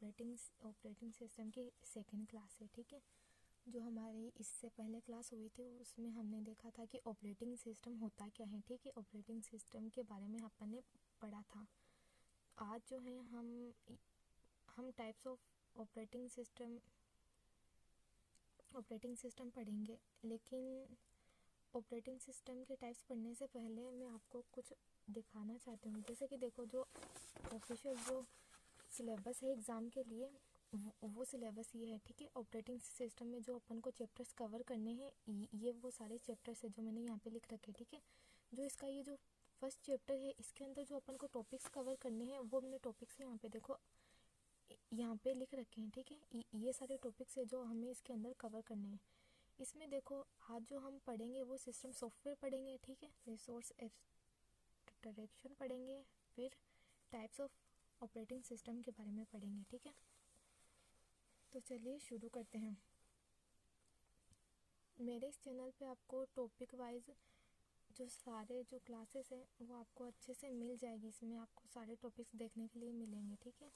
Operating system की second class है, ठीक है। जो हमारी इससे पहले क्लास हुई थी उसमें हमने देखा था कि ऑपरेटिंग सिस्टम होता क्या है, ठीक है। ऑपरेटिंग सिस्टम के बारे में अपन ने पढ़ा था। आज जो है हम टाइप्स ऑफ ऑपरेटिंग सिस्टम पढ़ेंगे। लेकिन ऑपरेटिंग सिस्टम के टाइप्स पढ़ने से पहले मैं आपको कुछ दिखाना चाहती हूँ। जैसे कि देखो, जो ऑफिशियल जो सिलेबस है एग्ज़ाम के लिए वो सिलेबस ये है, ठीक है। ऑपरेटिंग सिस्टम में जो अपन को चैप्टर्स कवर करने हैं ये वो सारे चैप्टर्स है जो मैंने यहाँ पे लिख रखे हैं, ठीक है। जो इसका ये जो फर्स्ट चैप्टर है इसके अंदर जो अपन को टॉपिक्स कवर करने हैं वो अपने टॉपिक्स यहाँ पे देखो यहाँ पे लिख रखे हैं, ठीक है। ये सारे टॉपिक्स है जो हमें इसके अंदर कवर करने हैं। इसमें देखो आज जो हम पढ़ेंगे वो सिस्टम सॉफ्टवेयर पढ़ेंगे, ठीक है। रिसोर्स एक्सट्रैक्शन पढ़ेंगे, फिर टाइप्स ऑफ ऑपरेटिंग सिस्टम के बारे में पढ़ेंगे, ठीक है। तो चलिए शुरू करते हैं। मेरे इस चैनल पे आपको टॉपिक वाइज जो सारे जो क्लासेस हैं वो आपको अच्छे से मिल जाएगी। इसमें आपको सारे टॉपिक्स देखने के लिए मिलेंगे, ठीक है।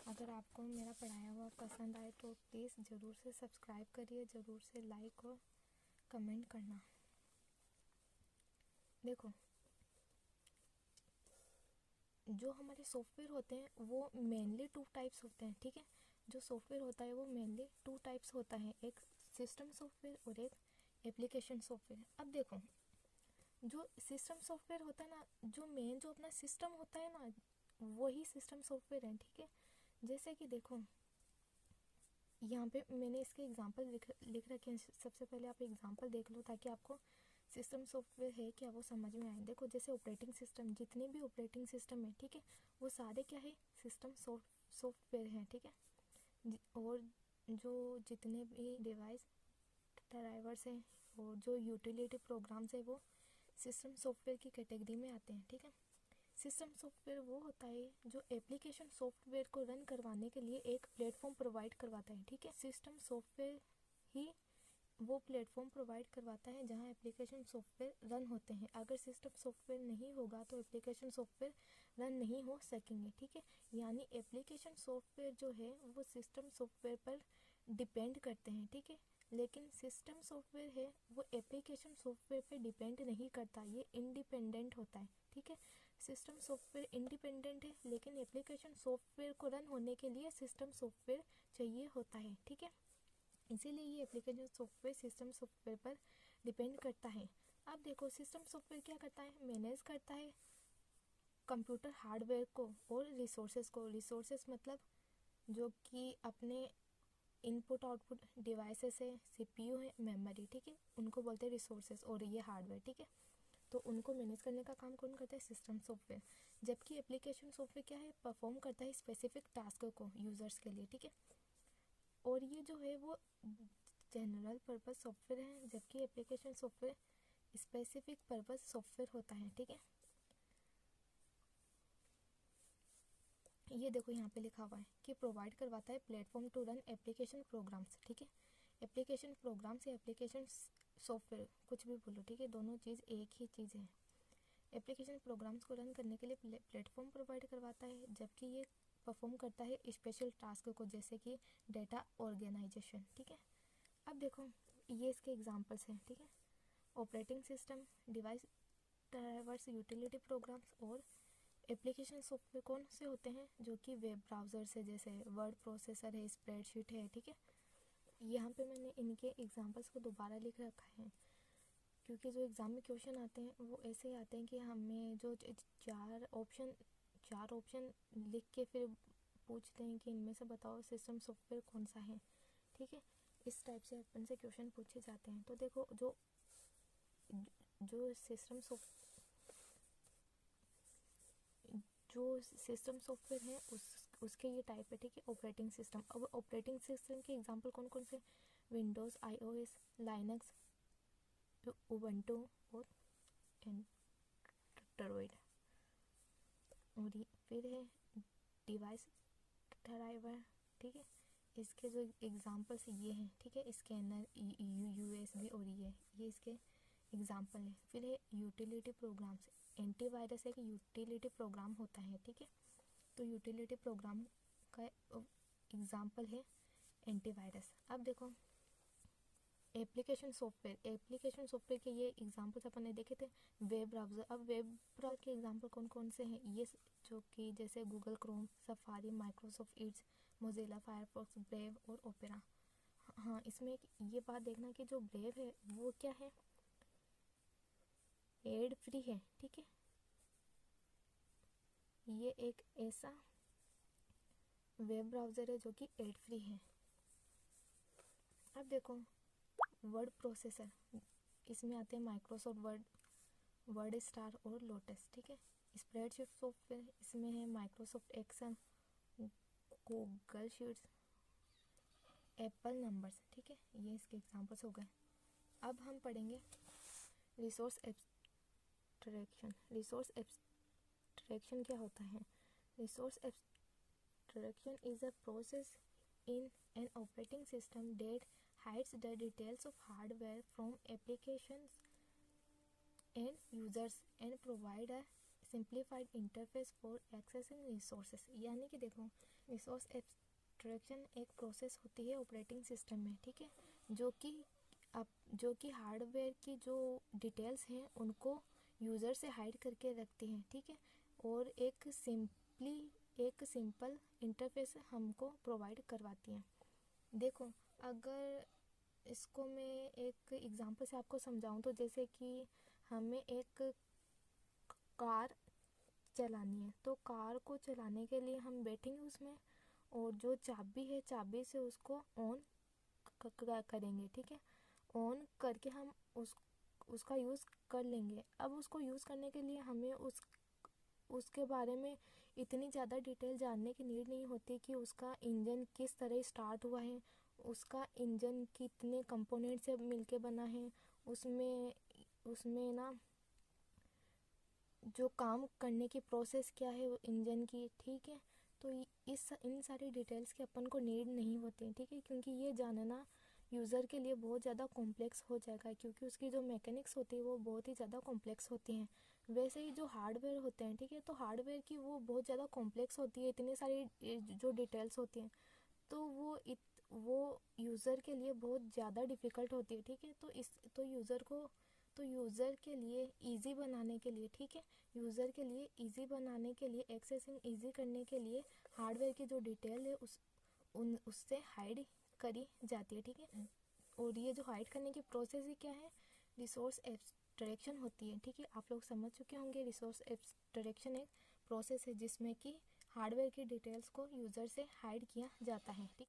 अगर आपको मेरा पढ़ाया हुआ पसंद आए तो प्लीज़ ज़रूर से सब्सक्राइब करिए, ज़रूर से लाइक और कमेंट करना। देखो, जो हमारे सॉफ्टवेयर होते हैं वो मेनली 2 टाइप्स होते हैं, ठीक है। जो सॉफ्टवेयर होता है वो मेनली 2 टाइप्स होता है, एक सिस्टम सॉफ्टवेयर और एक एप्लीकेशन सॉफ्टवेयर। अब देखो, जो सिस्टम सॉफ्टवेयर होता है ना, जो मेन जो अपना सिस्टम होता है ना वही सिस्टम सॉफ्टवेयर है, ठीक है। जैसे कि देखो यहाँ पे मैंने इसके एग्जांपल लिख रखे हैं। सबसे पहले आप एग्जांपल देख लो ताकि आपको सिस्टम सॉफ्टवेयर है क्या वो समझ में आए। देखो, जैसे ऑपरेटिंग सिस्टम, जितने भी ऑपरेटिंग सिस्टम है, ठीक है, वो सारे क्या है, सिस्टम सॉफ्टवेयर हैं, ठीक है। और जो जितने भी डिवाइस ड्राइवर्स हैं और जो यूटिलिटी प्रोग्राम्स है वो सिस्टम सॉफ्टवेयर की कैटेगरी में आते हैं, ठीक है। सिस्टम सॉफ्टवेयर वो होता है जो एप्लीकेशन सॉफ्टवेयर को रन करवाने के लिए एक प्लेटफॉर्म प्रोवाइड करवाता है, ठीक है। सिस्टम सॉफ्टवेयर ही वो प्लेटफॉर्म प्रोवाइड करवाता है जहां एप्लीकेशन सॉफ्टवेयर रन होते हैं। अगर सिस्टम सॉफ्टवेयर नहीं होगा तो एप्लीकेशन सॉफ्टवेयर रन नहीं हो सकेंगे, ठीक है। यानी एप्लीकेशन सॉफ्टवेयर जो है वो सिस्टम सॉफ्टवेयर पर डिपेंड करते हैं, ठीक है। लेकिन सिस्टम सॉफ्टवेयर है वो एप्लीकेशन सॉफ्टवेयर पे डिपेंड नहीं करता, ये इंडिपेंडेंट होता है, ठीक है। सिस्टम सॉफ्टवेयर इंडिपेंडेंट है लेकिन एप्लीकेशन सॉफ्टवेयर को रन होने के लिए सिस्टम सॉफ्टवेयर चाहिए होता है, ठीक है। इसीलिए ये एप्लीकेशन सॉफ्टवेयर सिस्टम सॉफ्टवेयर पर डिपेंड करता है। अब देखो, सिस्टम सॉफ्टवेयर क्या करता है, मैनेज करता है कंप्यूटर हार्डवेयर को और रिसोर्सेज को। रिसोर्सेज मतलब जो कि अपने इनपुट आउटपुट डिवाइसेस है, सीपीयू है, मेमोरी, ठीक है, उनको बोलते हैं रिसोर्सेज। और ये हार्डवेयर, ठीक है, तो उनको मैनेज करने का काम कौन करता है, सिस्टम सॉफ्टवेयर। जबकि एप्लीकेशन सॉफ्टवेयर क्या है, परफॉर्म करता है स्पेसिफिक टास्क को यूजर्स के लिए, ठीक है। और ये जो है वो जनरल पर्पस सॉफ्टवेयर है, जबकि application software specific purpose software होता है, ठीक है। ये देखो यहाँ पे लिखा हुआ है कि प्रोवाइड करवाता है platform to run application programs, ठीक है। एप्लीकेशन प्रोग्राम्स या एप्लीकेशन सॉफ्टवेयर कुछ भी बोलो, ठीक है, दोनों चीज़ एक ही चीज़ है। एप्लीकेशन प्रोग्राम्स को रन करने के लिए प्लेटफॉर्म प्रोवाइड करवाता है, जबकि ये परफॉर्म करता है स्पेशल टास्क को, जैसे कि डेटा ऑर्गेनाइजेशन, ठीक है। अब देखो, ये इसके एग्जांपल्स हैं, ठीक है। Operating system, device drivers, utility programmes और एप्लीकेशन सॉफ्टवेयर कौन से होते हैं, जो कि वेब ब्राउज़र से, जैसे वर्ड प्रोसेसर है, स्प्रेडशीट है, ठीक है। यहाँ पे मैंने इनके एग्जांपल्स को दोबारा लिख रखा है क्योंकि जो एग्ज़ाम में क्वेश्चन आते हैं वो ऐसे ही आते हैं कि हमें जो चार ऑप्शन लिख के फिर पूछते हैं कि इनमें से बताओ सिस्टम सॉफ्टवेयर कौन सा है, ठीक है। इस टाइप से अपन से क्वेश्चन पूछे जाते हैं। तो देखो, जो सिस्टम सॉफ्टवेयर है उसके ये टाइप है, ठीक है। ऑपरेटिंग सिस्टम, अब ऑपरेटिंग सिस्टम के एग्जांपल कौन कौन से, विंडोज़, iOS, लाइनक्स, उबंटू और एंड्रॉयड। और फिर है डिवाइस ड्राइवर, ठीक है। इसके जो एग्जांपल्स ये हैं, ठीक है, स्कैनर, यूएसबी और ये इसके एग्जांपल है। फिर है यूटिलिटी प्रोग्राम्स, एंटीवायरस एक यूटिलिटी प्रोग्राम होता है, ठीक है। तो यूटिलिटी प्रोग्राम का एग्जाम्पल है एंटीवायरस। अब देखो एप्लीकेशन सॉफ्टवेयर के ये एग्जांपल्स अपन ने देखे थे, वेब ब्राउज़र। अब वेब ब्राउज़र के एग्जांपल कौन कौन से हैं, ये जो कि जैसे Google Chrome, Safari, Microsoft Edge, Mozilla Firefox, Brave और ओपेरा। हाँ, इसमें ये बात देखना कि जो ब्रेव है वो क्या है, एड फ्री है, ठीक है। ये एक ऐसा वेब ब्राउज़र है जो कि एड फ्री है। अब देखो वर्ड प्रोसेसर, इसमें आते हैं माइक्रोसॉफ्ट वर्ड, वर्ड स्टार और लोटस, ठीक है। स्प्रेडशीट सॉफ्टवेयर, इसमें है Microsoft Excel, Google Sheets, Apple Numbers, ठीक है। ये इसके एग्जांपल्स हो गए। अब हम पढ़ेंगे रिसोर्स एब्स्ट्रैक्शन। रिसोर्स एब्स्ट्रैक्शन क्या होता है? Resource abstraction is a process in an operating system that hides the details of hardware from applications and users and provide a simplified interface for accessing resources। यानी कि देखो resource abstraction एक process होती है operating system में, ठीक है, जो कि हार्डवेयर की जो डिटेल्स हैं उनको यूज़र से हाइड करके रखती हैं, ठीक है, और एक सिंपल इंटरफेस हमको प्रोवाइड करवाती हैं। देखो अगर इसको मैं एक एग्जांपल से आपको समझाऊं तो जैसे कि हमें एक कार चलानी है, तो कार को चलाने के लिए हम बैठेंगे उसमें और जो चाबी है चाबी से उसको ऑन करेंगे, ठीक है। ऑन करके हम उसका यूज़ कर लेंगे। अब उसको यूज़ करने के लिए हमें उसके बारे में इतनी ज़्यादा डिटेल जानने की नीड नहीं होती कि उसका इंजन किस तरह स्टार्ट हुआ है, उसका इंजन कितने कंपोनेंट से मिलके बना है, उसमें ना जो काम करने की प्रोसेस क्या है इंजन की, ठीक है। तो इन सारी डिटेल्स की अपन को नीड नहीं होती, ठीक है, क्योंकि ये जानना यूज़र के लिए बहुत ज़्यादा कॉम्प्लेक्स हो जाएगा, क्योंकि उसकी जो मैकेनिक्स होती है वो बहुत ही ज़्यादा कॉम्प्लेक्स होती हैं। वैसे ही जो हार्डवेयर होते हैं, ठीक है, तो हार्डवेयर की वो बहुत ज़्यादा कॉम्प्लेक्स होती है, इतनी सारी जो डिटेल्स होती हैं, तो वो यूज़र के लिए बहुत ज़्यादा डिफ़िकल्ट होती है, ठीक है। तो यूज़र के लिए इजी बनाने के लिए, ठीक है, यूज़र के लिए इजी बनाने के लिए, एक्सेसिंग इजी करने के लिए हार्डवेयर की जो डिटेल है उससे हाइड करी जाती है, ठीक है। और ये जो हाइड करने की प्रोसेस ही क्या है, रिसोर्स एब्स्ट्रैक्शन होती है, ठीक है। आप लोग समझ चुके होंगे रिसोर्स एब्स्ट्रैक्शन एक प्रोसेस है जिसमें कि हार्डवेयर की डिटेल्स को यूज़र से हाइड किया जाता है, ठीक।